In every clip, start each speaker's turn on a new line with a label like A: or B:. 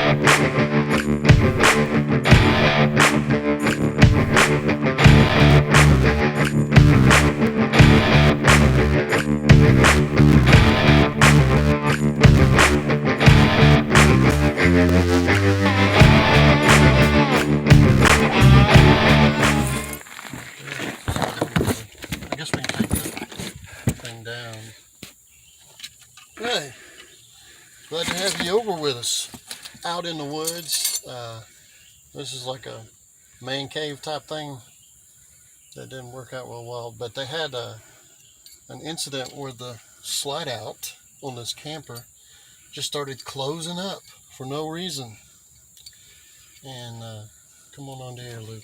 A: I guess we can take the thing down. Hey, glad to have you over with us out in the woods. This is like a man cave type thing that didn't work out real well, but they had an incident where the slide out on this camper just started closing up for no reason. And come on onto here, Luke.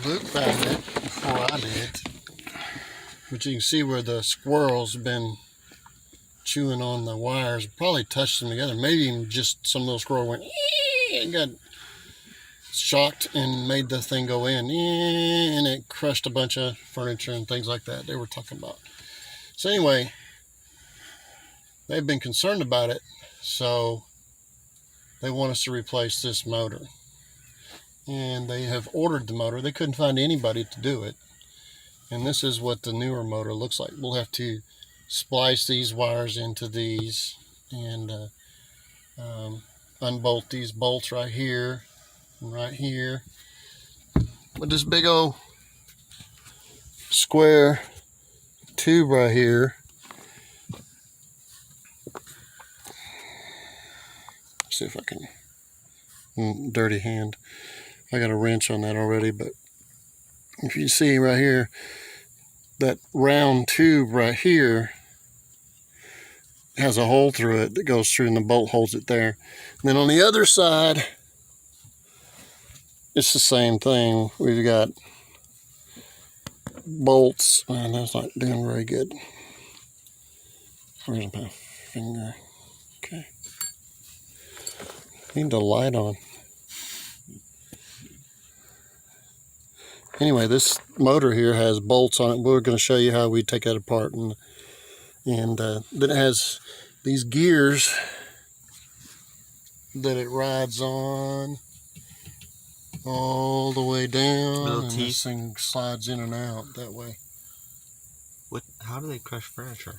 A: Luke found it before I did, but you can see where the squirrels have been chewing on the wires, probably touched them together. Maybe even just some little squirrel went and got shocked and made the thing go in, and it crushed a bunch of furniture and things like that they were talking about. So anyway, they've been concerned about it, so they want us to replace this motor. And they have ordered the motor. They couldn't find anybody to do it. And this is what the newer motor looks like. We'll have to splice these wires into these and unbolt these bolts right here and right here. With this big old square tube right here. See if I can, dirty hand. I got a wrench on that already, but if you see right here, that round tube right here has a hole through it that goes through and the bolt holds it there. And then on the other side, it's the same thing. We've got bolts, and that's not doing very good. Where's my finger? Okay. Need the light on. Anyway, this motor here has bolts on it. We're going to show you how we take that apart, and then it has these gears that it rides on all the way down, and this thing slides in and out that way.
B: How do they crush furniture?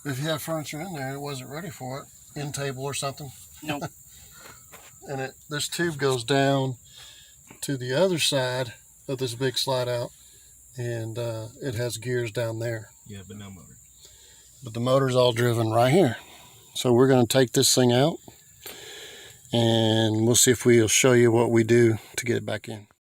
A: If you have furniture in there, it wasn't ready for it, end table or something.
B: Nope.
A: And this tube goes down to the other side of this big slide out, and it has gears down there.
B: Yeah, but no motor.
A: But the motor's all driven right here. So we're going to take this thing out, and we'll see if we'll show you what we do to get it back in.